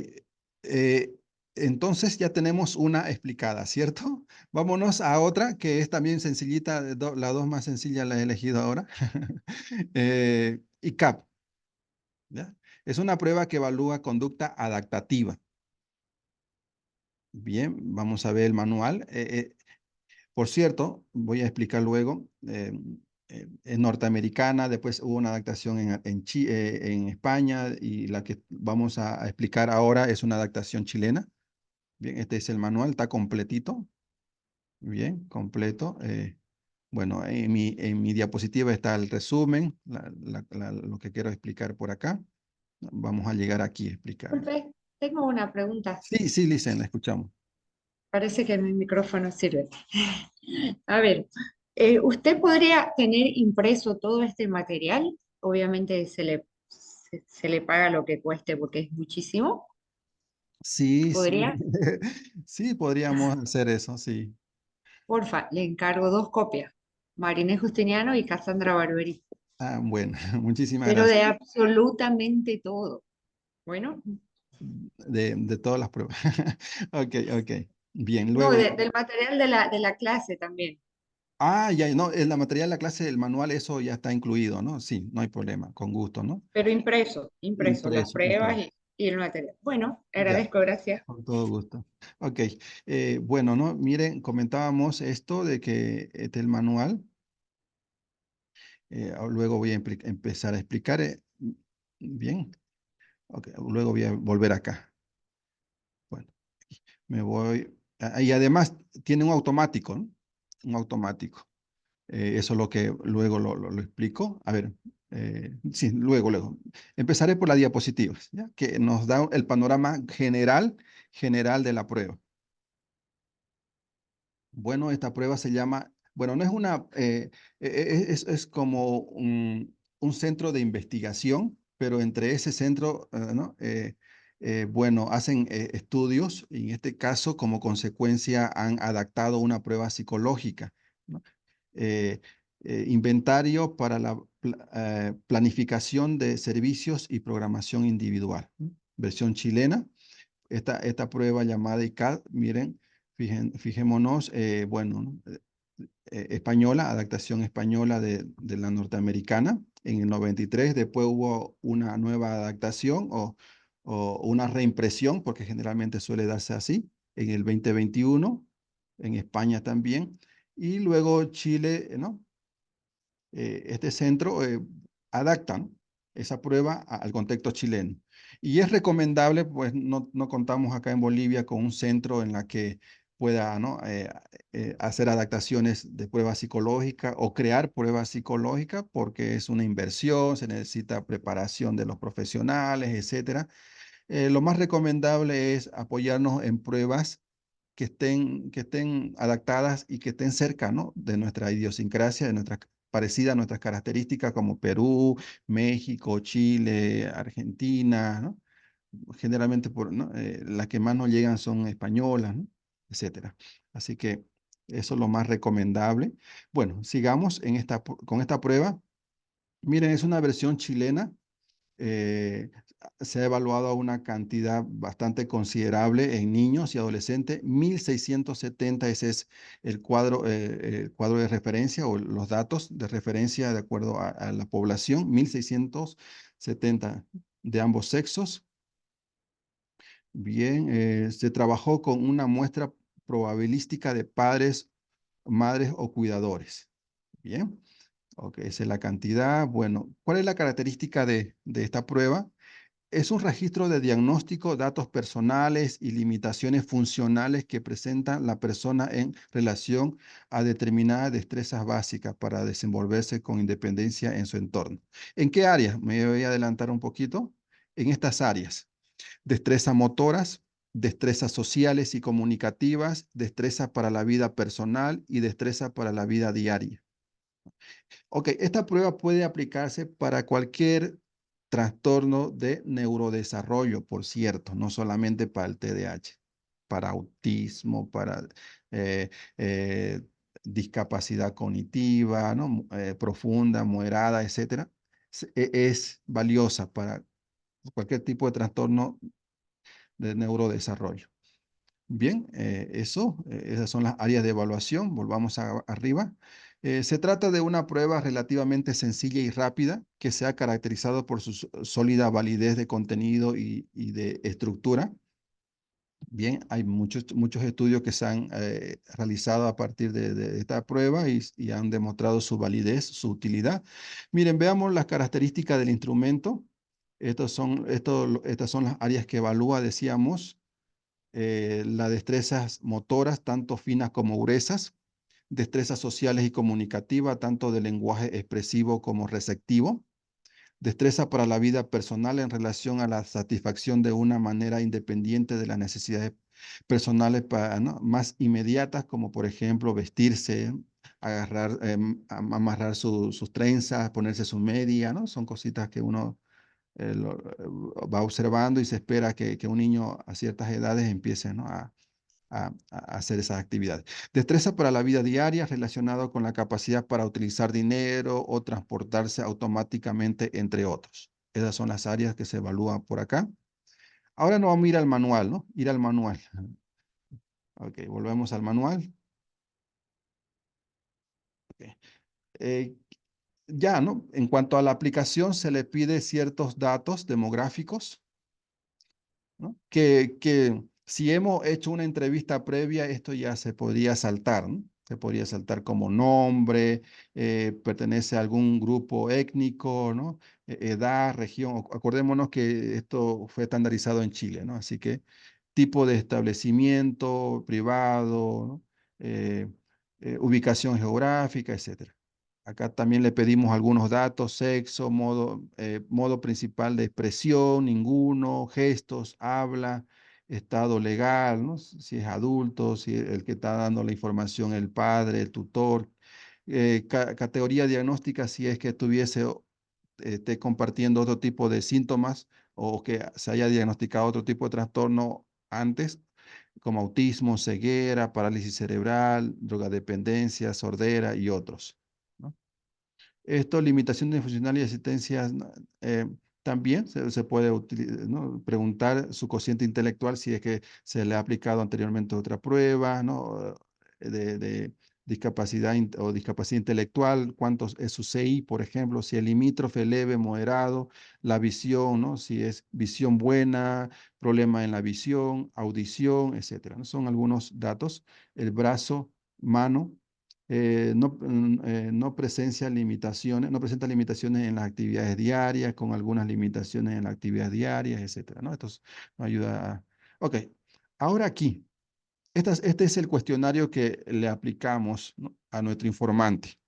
eh, entonces ya tenemos una explicada, ¿cierto? Vámonos a otra que es también sencillita, la dos más sencilla la he elegido ahora. ICAP, ¿ya? Es una prueba que evalúa conducta adaptativa. Bien, vamos a ver el manual. Por cierto, voy a explicar luego, es norteamericana, después hubo una adaptación en España y la que vamos a explicar ahora es una adaptación chilena. Bien, este es el manual, está completito. Bien, completo. Bueno, en mi diapositiva está el resumen, lo que quiero explicar por acá. Vamos a llegar aquí a explicar. Disculpe, tengo una pregunta. Sí, sí, Licen, la escuchamos. Parece que mi micrófono sirve. A ver, ¿usted podría tener impreso todo este material? Obviamente se le paga lo que cueste porque es muchísimo. Sí, sí. ¿Podría? Sí, podríamos hacer eso, sí. Porfa, le encargo 2 copias. Marinés Justiniano y Cassandra Barberi. Ah, bueno, muchísimas Pero gracias. de absolutamente todo. Bueno, De todas las pruebas. Ok, ok. Bien, no, luego. del material de la clase también. Ah, ya, no, en la material, la clase, el manual, eso ya está incluido, ¿no? Sí, no hay problema, con gusto, ¿no? Pero impreso, las Impreso, pruebas impreso. y el material. Bueno, Ya, agradezco, gracias. con todo gusto. Ok, bueno, ¿no? Miren, comentábamos esto de que el manual, luego voy a empezar a explicar, bien, ok, luego voy a volver acá. Bueno, me voy, y además tiene un automático, ¿no? Un automático. Eso es lo que luego lo explico. A ver, sí, luego. Empezaré por las diapositivas, ¿ya? Que nos da el panorama general de la prueba. Bueno, esta prueba se llama, bueno, no es una, es como un centro de investigación, pero entre ese centro, ¿no? Bueno, hacen estudios y en este caso, como consecuencia, han adaptado una prueba psicológica, ¿no? Eh, Inventario para la planificación de servicios y programación individual, ¿no? Versión chilena. Esta prueba llamada ICAD, miren, fijémonos, bueno, ¿no? Española, adaptación española de la norteamericana en el 93. Después hubo una nueva adaptación o una reimpresión, porque generalmente suele darse así, en el 2021, en España también. Y luego Chile, ¿no? Este centro adaptan esa prueba al contexto chileno. Y es recomendable, pues no contamos acá en Bolivia con un centro en la que pueda, ¿no? Hacer adaptaciones de pruebas psicológicas o crear pruebas psicológicas porque es una inversión, se necesita preparación de los profesionales, etcétera. Lo más recomendable es apoyarnos en pruebas que estén adaptadas y que estén cerca, ¿no? De nuestra idiosincrasia, parecida a nuestras características como Perú, México, Chile, Argentina, ¿no? Generalmente ¿no? Las que más nos llegan son españolas, ¿no? Etcétera. Así que eso es lo más recomendable. Bueno, sigamos con esta prueba. Miren, es una versión chilena. eh, Se ha evaluado a una cantidad bastante considerable en niños y adolescentes. 1.670, ese es el cuadro de referencia o los datos de referencia de acuerdo a la población. 1.670 de ambos sexos. Bien, se trabajó con una muestra probabilística de padres, madres o cuidadores. Bien, ok, esa es la cantidad. Bueno, ¿cuál es la característica de esta prueba? Es un registro de diagnóstico, datos personales y limitaciones funcionales que presenta la persona en relación a determinadas destrezas básicas para desenvolverse con independencia en su entorno. ¿En qué áreas? Me voy a adelantar un poquito. En estas áreas: destrezas motoras, destrezas sociales y comunicativas, destrezas para la vida personal y destrezas para la vida diaria. Ok, esta prueba puede aplicarse para cualquier trastorno de neurodesarrollo, por cierto, no solamente para el TDAH, para autismo, para eh, eh, discapacidad cognitiva, ¿no? Profunda, moderada, etcétera. Es valiosa para cualquier tipo de trastorno de neurodesarrollo. Bien, esas son las áreas de evaluación. Volvamos arriba. Se trata de una prueba relativamente sencilla y rápida que se ha caracterizado por su sólida validez de contenido y de estructura. Bien, hay muchos estudios que se han realizado a partir de esta prueba y han demostrado su validez, su utilidad. Miren, veamos las características del instrumento. Estas son las áreas que evalúa, decíamos, las destrezas motoras, tanto finas como gruesas, destrezas sociales y comunicativas, tanto de lenguaje expresivo como receptivo, destreza para la vida personal en relación a la satisfacción de una manera independiente de las necesidades personales ¿no? más inmediatas, como por ejemplo vestirse, agarrar, amarrar sus trenzas, ponerse su media, ¿no? Son cositas que uno va observando y se espera que un niño a ciertas edades empiece, ¿no? a hacer esas actividades. Destreza para la vida diaria relacionado con la capacidad para utilizar dinero o transportarse automáticamente, entre otros. Esas son las áreas que se evalúan por acá. Ahora nos vamos a ir al manual, ¿no? Ir al manual. Ok, volvemos al manual. Okay. Eh, ya, ¿no? En cuanto a la aplicación, se le pide ciertos datos demográficos, ¿no? Que si hemos hecho una entrevista previa, esto ya se podría saltar, ¿no? Se podría saltar como nombre, pertenece a algún grupo étnico, ¿no? Edad, región. Acordémonos que esto fue estandarizado en Chile, ¿no? Así que tipo de establecimiento privado, ¿no? Eh, ubicación geográfica, etcétera. Acá también le pedimos algunos datos: sexo, modo principal de expresión, ninguno, gestos, habla, estado legal, ¿no? Si es adulto, si el que está dando la información, el padre, el tutor, categoría diagnóstica, si es que esté compartiendo otro tipo de síntomas o que se haya diagnosticado otro tipo de trastorno antes, como autismo, ceguera, parálisis cerebral, drogadependencia, sordera y otros, ¿no? Esto, limitaciones funcionales y asistencias, ¿no? También se puede ¿no? Preguntar su cociente intelectual si es que se le ha aplicado anteriormente otra prueba, ¿no? De discapacidad o discapacidad intelectual, cuánto es su CI, por ejemplo, si es limítrofe, leve, moderado, la visión, ¿no? Si es visión buena, problema en la visión, audición, etcétera, ¿no? Son algunos datos. El brazo, mano. No presencia limitaciones, no presenta limitaciones en las actividades diarias, con algunas limitaciones en las actividades diarias, etcétera, ¿no? Esto nos ayuda a... Ok, ahora aquí, este es el cuestionario que le aplicamos, ¿no? A nuestro informante.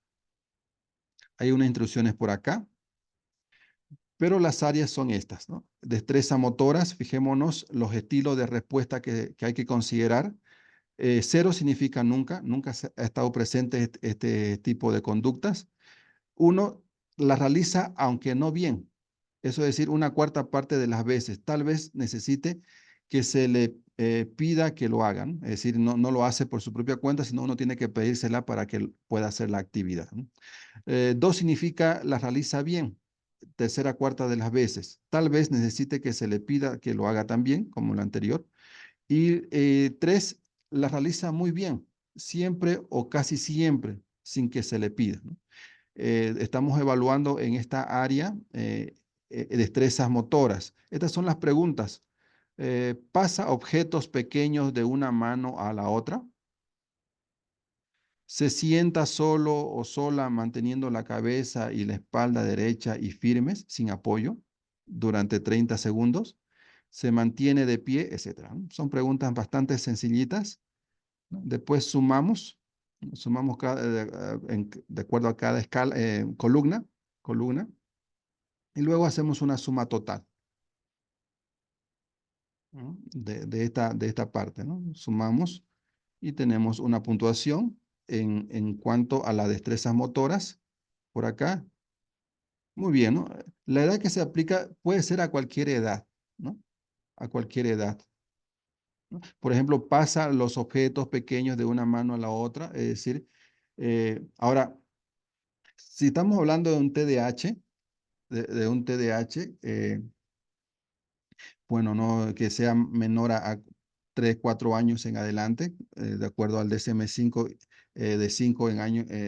Hay unas instrucciones por acá, pero las áreas son estas, ¿no? Destreza motoras, fijémonos los estilos de respuesta que hay que considerar. Cero significa nunca, nunca ha estado presente este tipo de conductas. Uno la realiza aunque no bien. Eso es decir, una cuarta parte de las veces. Tal vez necesite que se le pida que lo hagan. Es decir, no lo hace por su propia cuenta, sino uno tiene que pedírsela para que pueda hacer la actividad, ¿no? Dos significa la realiza bien. Tercera cuarta de las veces. Tal vez necesite que se le pida que lo haga también, como lo anterior. Y tres, la realiza muy bien, siempre o casi siempre, sin que se le pida, ¿no? Estamos evaluando en esta área destrezas motoras. Estas son las preguntas. ¿Pasa objetos pequeños de una mano a la otra? ¿Se sienta solo o sola manteniendo la cabeza y la espalda derecha y firmes, sin apoyo, durante 30 segundos? ¿Se mantiene de pie, etcétera, ¿no? Son preguntas bastante sencillitas, ¿no? Después sumamos, ¿no? Sumamos de acuerdo a cada escala, columna, y luego hacemos una suma total, ¿no? De esta parte, ¿no? Sumamos y tenemos una puntuación en cuanto a las destrezas motoras por acá. Muy bien, ¿no? La edad que se aplica puede ser a cualquier edad, ¿no? A cualquier edad, ¿no? Por ejemplo, pasa los objetos pequeños de una mano a la otra, es decir, ahora, si estamos hablando de un TDAH, de un TDAH, bueno, no que sea menor a 3, 4 años en adelante, de acuerdo al DSM-5, de 5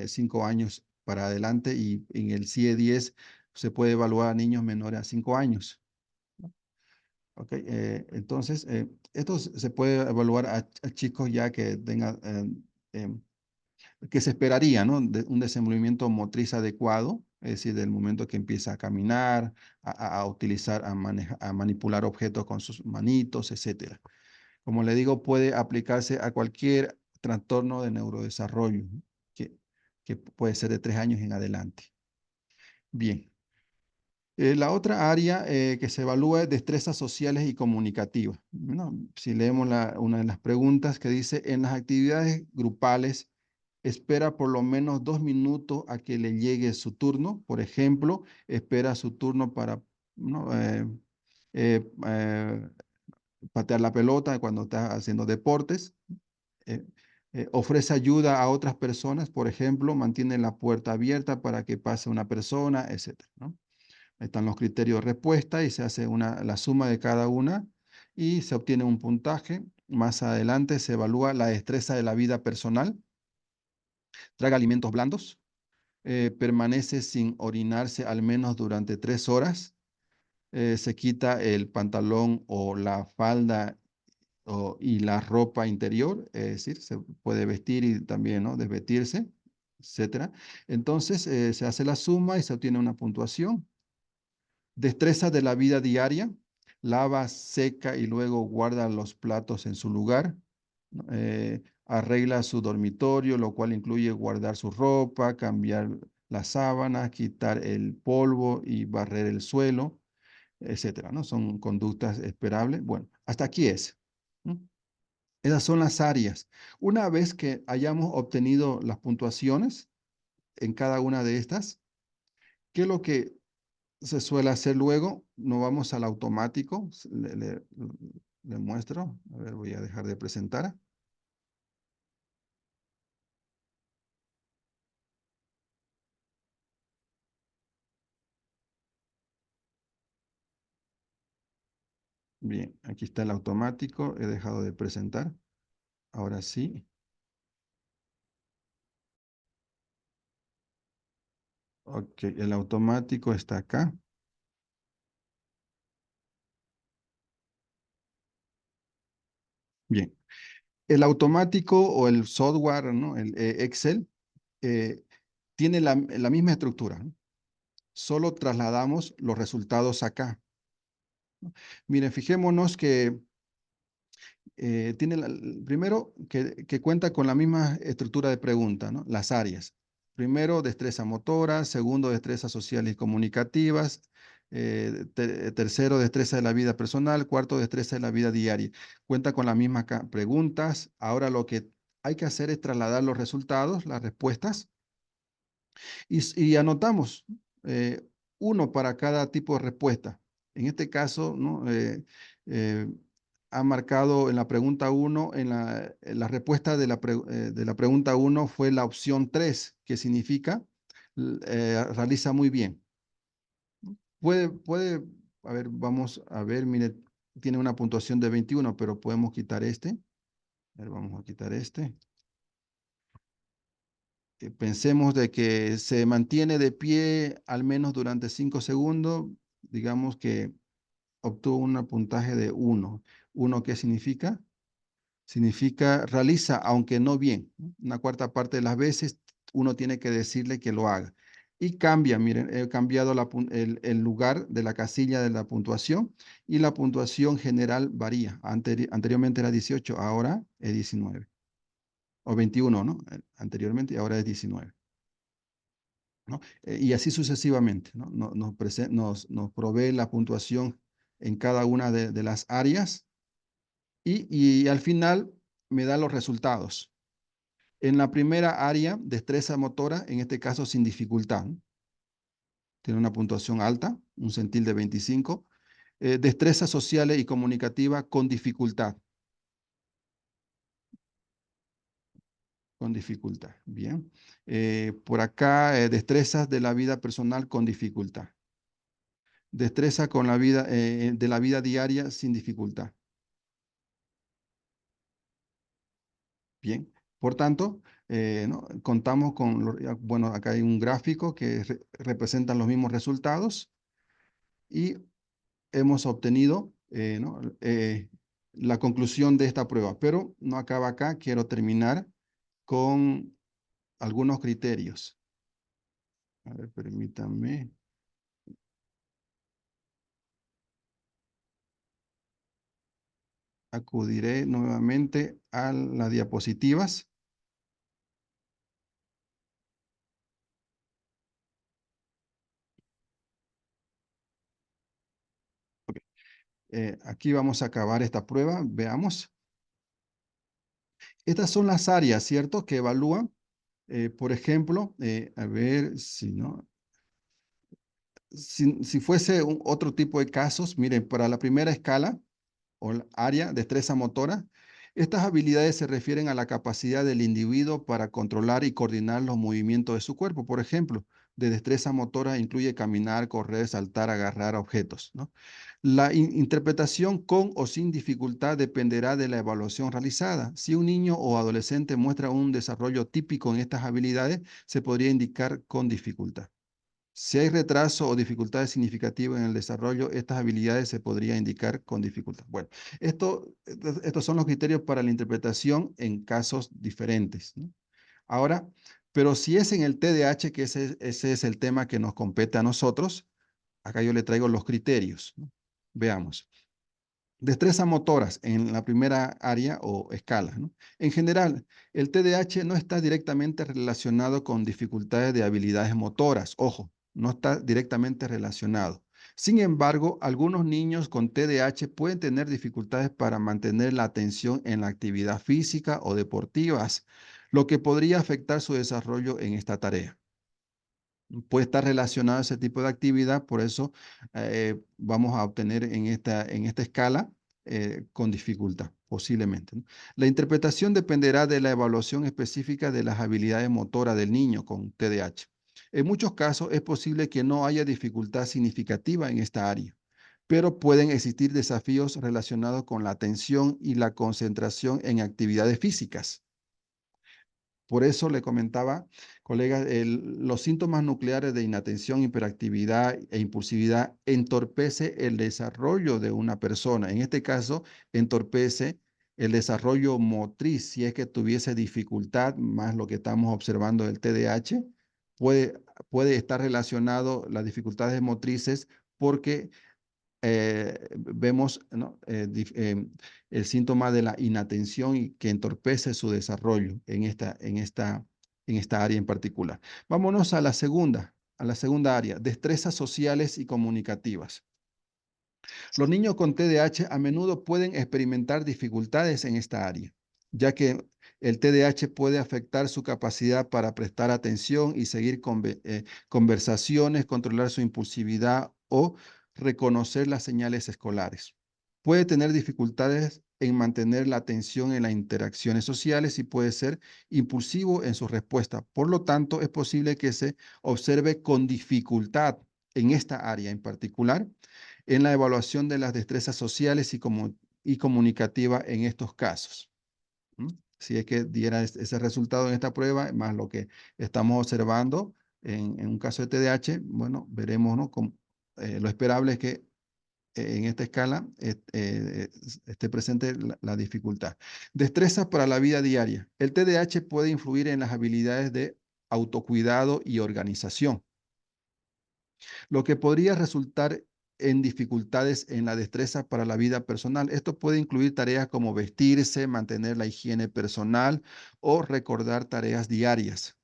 5 años para adelante, y en el CIE-10 se puede evaluar a niños menores a 5 años. Ok, entonces, esto se puede evaluar a chicos ya que tengan, que se esperaría, ¿no? Un desenvolvimiento motriz adecuado, es decir, del momento que empieza a caminar, a utilizar, a manipular objetos con sus manitos, etcétera. Como le digo, puede aplicarse a cualquier trastorno de neurodesarrollo, ¿no? que puede ser de 3 años en adelante. Bien. La otra área que se evalúa es destrezas sociales y comunicativas, ¿no? Si leemos una de las preguntas que dice, en las actividades grupales, espera por lo menos 2 minutos a que le llegue su turno. Por ejemplo, espera su turno para, ¿no? Eh, eh, patear la pelota cuando está haciendo deportes. eh, Ofrece ayuda a otras personas, por ejemplo, mantiene la puerta abierta para que pase una persona, etcétera, ¿no? Están los criterios de respuesta y se hace la suma de cada una y se obtiene un puntaje. Más adelante se evalúa la destreza de la vida personal. Traga alimentos blandos. Permanece sin orinarse al menos durante 3 horas. Se quita el pantalón o la falda y la ropa interior, es decir, se puede vestir y también, ¿no?, desvestirse, etcétera. Entonces se hace la suma y se obtiene una puntuación. Destreza de la vida diaria, lava, seca y luego guarda los platos en su lugar. ¿No? Arregla su dormitorio, lo cual incluye guardar su ropa, cambiar las sábanas, quitar el polvo y barrer el suelo, etcétera, ¿no? Son conductas esperables. Bueno, hasta aquí es. ¿No? Esas son las áreas. Una vez que hayamos obtenido las puntuaciones en cada una de estas, ¿qué es lo que se suele hacer luego? Nos vamos al automático. Le muestro. A ver, voy a dejar de presentar. Bien, aquí está el automático. He dejado de presentar. Ahora sí. Ok, el automático está acá. Bien. El automático o el software, ¿no? El Excel, eh, tiene la misma estructura, ¿no? Solo trasladamos los resultados acá. Miren, fijémonos que tiene primero que cuenta con la misma estructura de pregunta, ¿no? Las áreas. Primero, destreza motora. Segundo, destrezas sociales y comunicativas. Tercero, destreza de la vida personal. Cuarto, destreza de la vida diaria. Cuenta con las mismas preguntas. Ahora lo que hay que hacer es trasladar los resultados, las respuestas, y anotamos uno para cada tipo de respuesta. En este caso, ¿no? Eh, ha marcado en la pregunta 1, en la respuesta de la pregunta 1 fue la opción 3, que significa realiza muy bien. A ver, vamos a ver, mire, tiene una puntuación de 21, pero podemos quitar este. A ver, vamos a quitar este. Pensemos de que se mantiene de pie al menos durante 5 segundos, digamos que obtuvo un puntaje de 1. ¿1 qué significa? Significa realiza, aunque no bien, ¿no? Una cuarta parte de las veces uno tiene que decirle que lo haga. Y cambia, miren, he cambiado el lugar de la casilla de la puntuación y la puntuación general varía. Anteriormente era 18, ahora es 19. O 21, ¿no? Anteriormente y ahora es 19. ¿No? Y así sucesivamente, ¿no? Nos provee la puntuación en cada una de las áreas y al final me da los resultados. En la primera área, destreza motora, en este caso sin dificultad, ¿no? Tiene una puntuación alta, un centil de 25. Destreza sociales y comunicativa con dificultad. Con dificultad, bien. Por acá, destrezas de la vida personal con dificultad. Destreza con la vida, de la vida diaria sin dificultad. Bien, por tanto, ¿no? Contamos con, bueno, acá hay un gráfico que representa los mismos resultados y hemos obtenido, ¿no? La conclusión de esta prueba, pero no acaba acá, quiero terminar con algunos criterios. A ver, permítanme. Acudiré nuevamente a las diapositivas. Aquí vamos a acabar esta prueba. Veamos. Estas son las áreas, ¿cierto? Que evalúan. Por ejemplo, a ver si no. Si fuese otro tipo de casos, miren, para la primera escala o área, destreza motora, estas habilidades se refieren a la capacidad del individuo para controlar y coordinar los movimientos de su cuerpo. Por ejemplo, de destreza motora incluye caminar, correr, saltar, agarrar objetos, ¿no? La interpretación con o sin dificultad dependerá de la evaluación realizada. Si un niño o adolescente muestra un desarrollo típico en estas habilidades, se podría indicar con dificultad. Si hay retraso o dificultades significativas en el desarrollo, estas habilidades se podría indicar con dificultad. Bueno, estos son los criterios para la interpretación en casos diferentes, ¿no? Ahora, pero si es en el TDAH, que ese es el tema que nos compete a nosotros, acá yo le traigo los criterios, ¿no? Veamos. Destreza motoras en la primera área o escala, ¿no? En general, el TDAH no está directamente relacionado con dificultades de habilidades motoras. Ojo, no está directamente relacionado. Sin embargo, algunos niños con TDAH pueden tener dificultades para mantener la atención en la actividad física o deportivas, lo que podría afectar su desarrollo en esta tarea. Puede estar relacionado a ese tipo de actividad, por eso vamos a obtener en esta escala con dificultad, posiblemente, ¿no? La interpretación dependerá de la evaluación específica de las habilidades motoras del niño con TDAH. En muchos casos es posible que no haya dificultad significativa en esta área, pero pueden existir desafíos relacionados con la atención y la concentración en actividades físicas. Por eso le comentaba, colega, los síntomas nucleares de inatención, hiperactividad e impulsividad entorpece el desarrollo de una persona. En este caso, entorpece el desarrollo motriz. Si es que tuviese dificultad, más lo que estamos observando del TDAH, puede estar relacionado las dificultades motrices porque vemos, ¿no? El síntoma de la inatención y que entorpece su desarrollo en esta área en particular. Vámonos a la segunda área, destrezas sociales y comunicativas. Los niños con TDAH a menudo pueden experimentar dificultades en esta área, ya que el TDAH puede afectar su capacidad para prestar atención y seguir conversaciones, controlar su impulsividad o reconocer las señales escolares. Puede tener dificultades en mantener la atención en las interacciones sociales y puede ser impulsivo en su respuesta. Por lo tanto, es posible que se observe con dificultad en esta área en particular en la evaluación de las destrezas sociales y comunicativas en estos casos. ¿Mm? Si es que diera ese resultado en esta prueba, más lo que estamos observando en un caso de TDAH, bueno, veremos, ¿no? Lo esperable es que en esta escala esté presente la dificultad. Destrezas para la vida diaria. El TDAH puede influir en las habilidades de autocuidado y organización, lo que podría resultar en dificultades en la destreza para la vida personal. Esto puede incluir tareas como vestirse, mantener la higiene personal o recordar tareas diarias.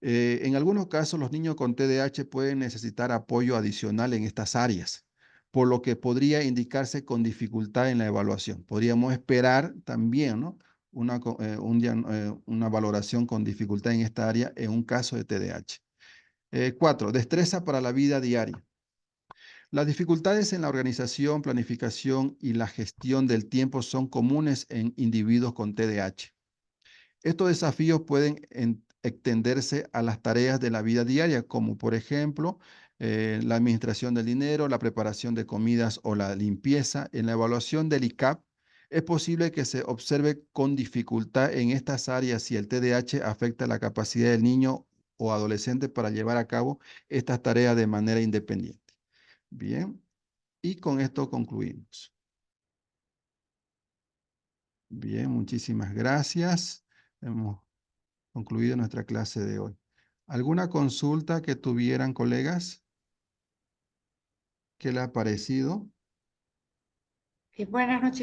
En algunos casos, los niños con TDAH pueden necesitar apoyo adicional en estas áreas, por lo que podría indicarse con dificultad en la evaluación. Podríamos esperar también, ¿no? Una valoración con dificultad en esta área en un caso de TDAH. 4. Destreza para la vida diaria. Las dificultades en la organización, planificación y la gestión del tiempo son comunes en individuos con TDAH. Estos desafíos pueden extenderse a las tareas de la vida diaria, como por ejemplo, la administración del dinero, la preparación de comidas o la limpieza. En la evaluación del ICAP, es posible que se observe con dificultad en estas áreas si el TDAH afecta la capacidad del niño o adolescente para llevar a cabo estas tareas de manera independiente. Bien, y con esto concluimos. Bien, muchísimas gracias. Hemos concluido nuestra clase de hoy. ¿Alguna consulta que tuvieran, colegas? ¿Qué le ha parecido? Buenas noches.